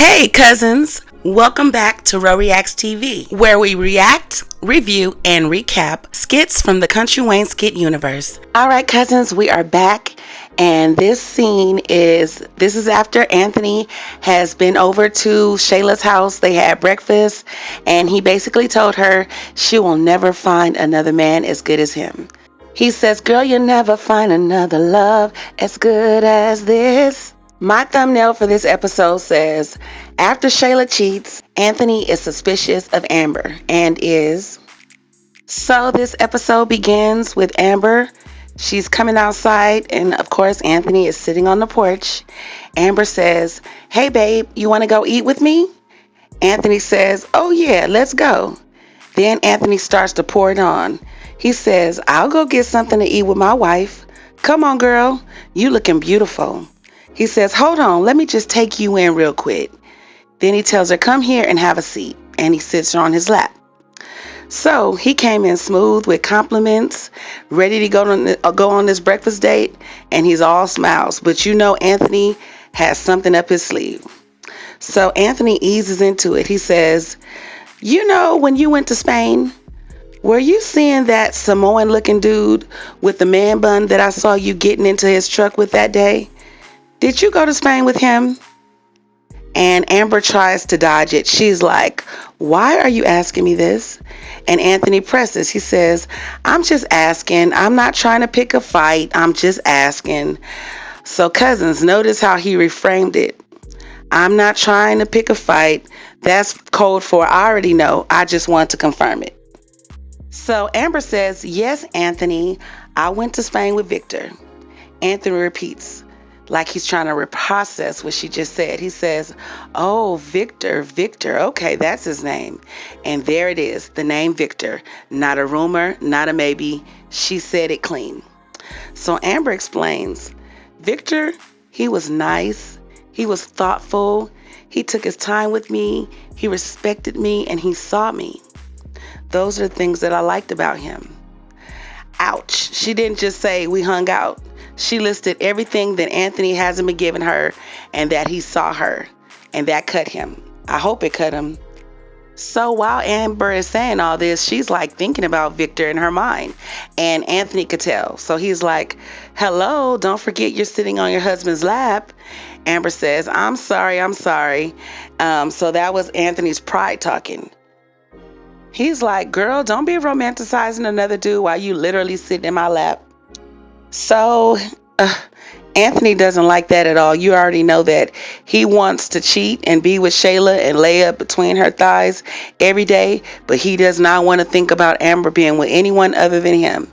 Hey cousins, welcome back to RoReactz TV, where we react, review, and recap skits from the Kountry Wayne skit universe. Alright cousins, we are back, and this is after Anthony has been over to Shayla's house. They had breakfast, and he basically told her she will never find another man as good as him. He says, "Girl, you'll never find another love as good as this." My thumbnail for this episode says, after Shayla cheats, Anthony is suspicious of Amber and is. So this episode begins with Amber. She's coming outside, and of course Anthony is sitting on the porch. Amber says, "Hey babe, you want to go eat with me?" Anthony says, "Oh yeah, let's go." Then Anthony starts to pour it on. He says, "I'll go get something to eat with my wife. Come on girl, you looking beautiful." He says, "Hold on, let me just take you in real quick." Then he tells her, "Come here and have a seat." And he sits her on his lap. So he came in smooth with compliments, ready to go on this breakfast date, and he's all smiles. But you know Anthony has something up his sleeve. So Anthony eases into it. He says, "You know, when you went to Spain, were you seeing that Samoan looking dude with the man bun that I saw you getting into his truck with that day? Did you go to Spain with him?" And Amber tries to dodge it. She's like, "Why are you asking me this?" And Anthony presses. He says, "I'm just asking. I'm not trying to pick a fight. I'm just asking." So cousins, notice how he reframed it. "I'm not trying to pick a fight." That's code for "I already know. I just want to confirm it." So Amber says, "Yes, Anthony, I went to Spain with Victor." Anthony repeats, like he's trying to reprocess what she just said. He says, "Oh, Victor, okay, that's his name." And there it is, the name Victor. Not a rumor, not a maybe. She said it clean. So Amber explains, "Victor, he was nice, he was thoughtful, he took his time with me, he respected me, and he saw me. Those are things that I liked about him." Ouch. She didn't just say we hung out. She listed everything that Anthony hasn't been giving her and that he saw her, and that cut him. I hope it cut him. So while Amber is saying all this, she's like thinking about Victor in her mind, and Anthony could tell. So he's like, "Hello, don't forget you're sitting on your husband's lap." Amber says, I'm sorry. So that was Anthony's pride talking. He's like, "Girl, don't be romanticizing another dude while you literally sitting in my lap." So Anthony doesn't like that at all. You already know that he wants to cheat and be with Shayla and lay up between her thighs every day, but he does not want to think about Amber being with anyone other than him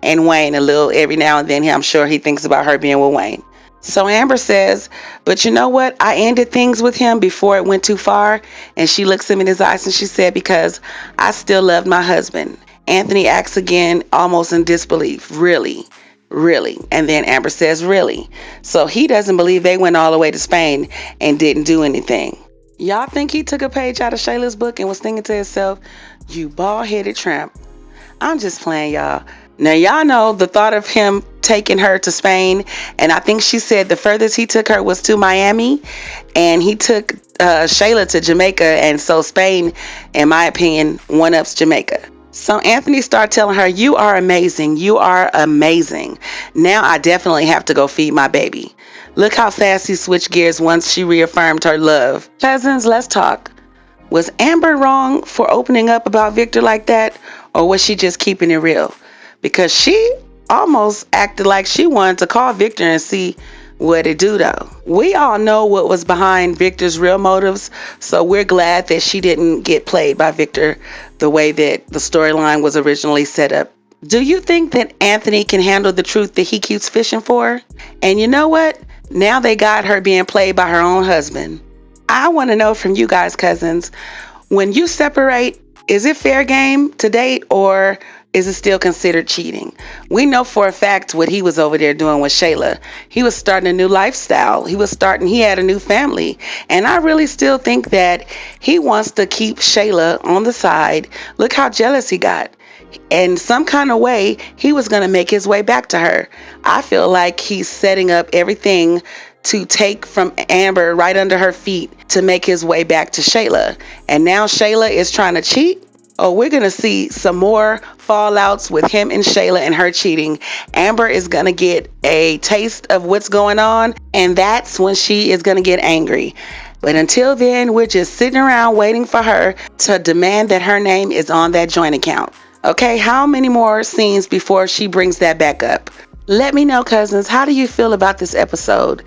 and Wayne. A little every now and then, I'm sure he thinks about her being with Wayne. So Amber says, "But you know what? I ended things with him before it went too far." And she looks him in his eyes and she said, "Because I still loved my husband." Anthony asks again, almost in disbelief, Really? And then Amber says, "Really?" So he doesn't believe they went all the way to Spain and didn't do anything. Y'all think he took a page out of Shayla's book and was thinking to himself, "You bald-headed tramp." I'm just playing, y'all. Now y'all know the thought of him taking her to Spain, and I think she said the furthest he took her was to Miami, and he took Shayla to Jamaica, and so Spain, in my opinion, one-ups Jamaica. So Anthony started telling her, "You are amazing. You are amazing. Now I definitely have to go feed my baby." Look how fast he switched gears once she reaffirmed her love. Cousins, let's talk. Was Amber wrong for opening up about Victor like that, or was she just keeping it real? Because she almost acted like she wanted to call Victor and see what it do though. We all know what was behind Victor's real motives, so we're glad that she didn't get played by Victor the way that the storyline was originally set up. Do you think that Anthony can handle the truth that he keeps fishing for? And you know what? Now they got her being played by her own husband. I want to know from you guys, cousins, when you separate, is it fair game to date, or is it still considered cheating? We know for a fact what he was over there doing with Shayla. He was starting a new lifestyle. He had a new family. And I really still think that he wants to keep Shayla on the side. Look how jealous he got. In some kind of way, he was going to make his way back to her. I feel like he's setting up everything to take from Amber right under her feet to make his way back to Shayla. And now Shayla is trying to cheat. Oh, we're going to see some more fallouts with him and Shayla and her cheating. Amber is going to get a taste of what's going on, and that's when she is going to get angry. But until then, we're just sitting around waiting for her to demand that her name is on that joint account. Okay, how many more scenes before she brings that back up? Let me know, cousins. How do you feel about this episode?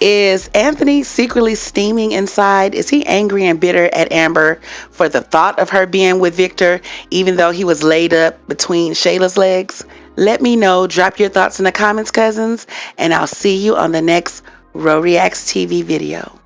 Is Anthony secretly steaming inside? Is he angry and bitter at Amber for the thought of her being with Victor, even though he was laid up between Shayla's legs? Let me know. Drop your thoughts in the comments, cousins, and I'll see you on the next RoReactz TV video.